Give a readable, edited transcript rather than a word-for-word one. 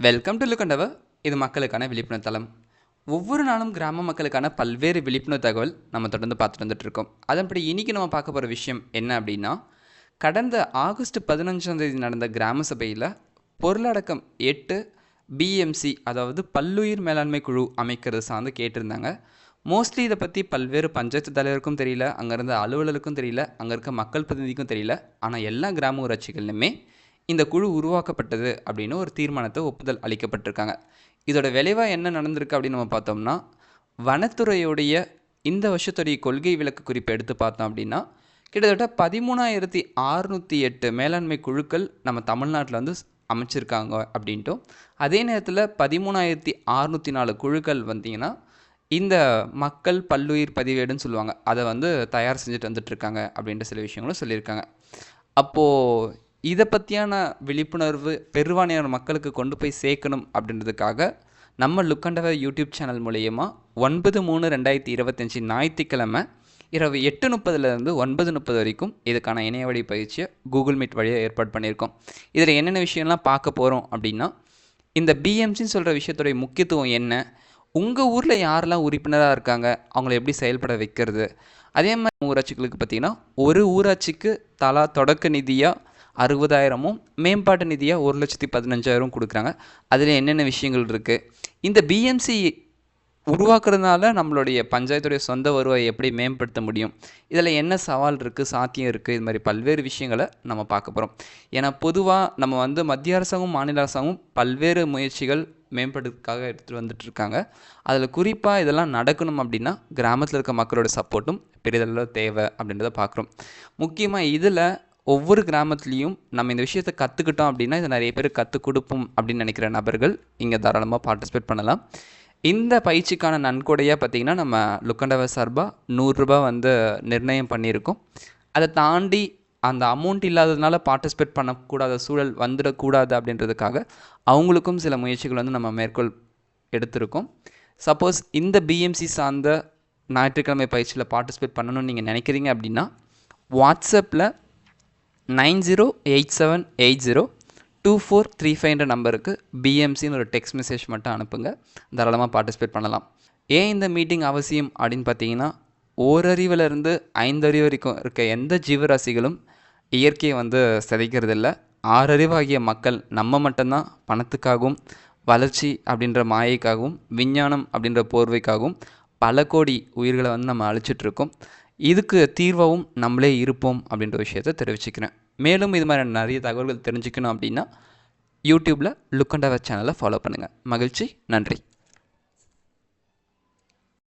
Welcome to லுக்கண்டவ. இது மக்களுக்கான விழிப்புணர்வு தளம். ஒவ்வொரு நாளும் கிராம மக்களுக்கான பல்வேறு விழிப்புணர்வு தகவல் நம்ம தொடர்ந்து பார்த்துட்டு வந்துட்டு இருக்கோம். அதன்படி இன்னைக்கு நம்ம பார்க்க போகிற விஷயம் என்ன அப்படின்னா, கடந்த ஆகஸ்ட் 15 நடந்த கிராம சபையில் பொருளடக்கம் 8 பிஎம்சி, அதாவது பல்லுயிர் மேலாண்மை குழு அமைக்கிறது சார்ந்து கேட்டிருந்தாங்க. மோஸ்ட்லி இதை பற்றி பல்வேறு பஞ்சாயத்து தலைவருக்கும் தெரியல, அங்கே இருந்த அலுவலருக்கும் தெரியல, அங்கே இருக்க மக்கள் பிரதிநிதிக்கும் தெரியல. ஆனால் எல்லா கிராம ஊராட்சிகள்லையுமே இந்த குழு உருவாக்கப்பட்டது அப்படின்னு ஒரு தீர்மானத்தை ஒப்புதல் அளிக்கப்பட்டிருக்காங்க. இதோட விளைவாக என்ன நடந்திருக்கு அப்படின்னு நம்ம பார்த்தோம்னா, வனத்துறையுடைய இந்த வருஷத்துடைய கொள்கை விளக்கு குறிப்பை எடுத்து பார்த்தோம் அப்படின்னா, கிட்டத்தட்ட 13,608 மேலாண்மை குழுக்கள் நம்ம தமிழ்நாட்டில் வந்து அமைச்சிருக்காங்க அப்படின்ட்டும், அதே நேரத்தில் 13,604 குழுக்கள் வந்தீங்கன்னா இந்த மக்கள் பல்லுயிர் பதிவேடுன்னு சொல்லுவாங்க, அதை வந்து தயார் செஞ்சுட்டு வந்துட்டுருக்காங்க அப்படின்ற சில விஷயங்களும் சொல்லியிருக்காங்க. அப்போது இதை பற்றியான விழிப்புணர்வு பெருவானியான மக்களுக்கு கொண்டு போய் சேர்க்கணும் அப்படின்றதுக்காக நம்ம லுக்கண்டவ யூடியூப் சேனல் மூலயமா 9/3/2025 ஞாயிற்றுக்கிழமை இரவு 8:30 9:30 வரைக்கும் இதுக்கான இணைய வழி பயிற்சியை கூகுள் மீட் வழியாக ஏற்பாடு பண்ணியிருக்கோம். இதில் என்னென்ன விஷயம்லாம் பார்க்க போகிறோம் அப்படின்னா, இந்த பிஎம்சின்னு சொல்கிற விஷயத்துடைய முக்கியத்துவம் என்ன, உங்கள் ஊரில் யாரெல்லாம் உறுப்பினராக இருக்காங்க, அவங்கள எப்படி செயல்பட வைக்கிறது, அதே மாதிரி ஊராட்சிகளுக்கு பார்த்திங்கன்னா ஒரு ஊராட்சிக்கு தலா தொடக்க நிதியாக 60,000ம் மேம்பாட்டு நிதியாக 1,15,000 கொடுக்குறாங்க. அதில் என்னென்ன விஷயங்கள் இருக்குது, இந்த பிஎம்சி உருவாக்குறதுனால நம்மளுடைய பஞ்சாயத்துடைய சொந்த வருவாயை எப்படி மேம்படுத்த முடியும், இதில் என்ன சவால் இருக்குது, சாத்தியம் இருக்குது, இது மாதிரி பல்வேறு விஷயங்களை நம்ம பார்க்க போகிறோம். ஏன்னா பொதுவாக நம்ம வந்து மத்திய அரசாங்கம் மாநில அரசாங்கம் பல்வேறு முயற்சிகள் மேம்படுறதுக்காக எடுத்துகிட்டு வந்துட்டுருக்காங்க. அதில் குறிப்பாக இதெல்லாம் நடக்கணும் அப்படின்னா கிராமத்தில் இருக்க மக்களோட சப்போர்ட்டும் பெரிதளவில் தேவை அப்படின்றத பார்க்குறோம். முக்கியமாக இதில் ஒவ்வொரு கிராமத்துலேயும் நம்ம இந்த விஷயத்தை கற்றுக்கிட்டோம் அப்படின்னா இதை நிறைய பேர் கற்றுக் கொடுப்போம் அப்படின்னு நினைக்கிற நபர்கள் இங்கே தாராளமாக பார்ட்டிசிபேட் பண்ணலாம். இந்த பயிற்சிக்கான நன்கொடையாக பார்த்திங்கன்னா நம்ம லுக்கண்டவ சார்பாக 100 ரூபாய் வந்து நிர்ணயம் பண்ணியிருக்கோம். அதை தாண்டி அந்த அமௌண்ட் இல்லாததுனால பார்ட்டிசிபேட் பண்ணக்கூடாத சூழல் வந்துடக்கூடாது அப்படின்றதுக்காக அவங்களுக்கும் சில முயற்சிகள் வந்து நம்ம மேற்கொள் எடுத்திருக்கோம். சப்போஸ் இந்த பிஎம்சி சார்ந்த ஞாயிற்றுக்கிழமை பயிற்சியில் பார்ட்டிசிபேட் பண்ணணும்னு நீங்கள் நினைக்கிறீங்க அப்படின்னா வாட்ஸ்அப்பில் 9087802435 நம்பருக்கு பிஎம்சின்னு ஒரு டெக்ஸ்ட் மெசேஜ் மட்டும் அனுப்புங்க. தாராளமாக பார்ட்டிசிபேட் பண்ணலாம். ஏன் இந்த மீட்டிங் அவசியம் அப்படின்னு பார்த்தீங்கன்னா, ஓரறிவிலிருந்து 5 அறிவு வரைக்கும் இருக்க எந்த ஜீவராசிகளும் இயற்கையை வந்து சிதைக்கிறதில்ல. 6 அறிவாகிய மக்கள் நம்ம மட்டும்தான் பணத்துக்காகவும் வளர்ச்சி அப்படின்ற மாயைக்காகவும் விஞ்ஞானம் அப்படின்ற போர்வைக்காகவும் பல கோடி உயிர்களை வந்து நம்ம அழிச்சிட்ருக்கோம். இதுக்கு தீர்வாகவும் நம்மளே இருப்போம் அப்படின்ற விஷயத்தை தெரிவிச்சுக்கிறேன். மேலும் இது மாதிரி நிறைய தகவல்கள் தெரிஞ்சுக்கணும் அப்படின்னா யூடியூப்பில் லுக்கண்டவ சேனலை ஃபாலோ பண்ணுங்கள். மகிழ்ச்சி, நன்றி.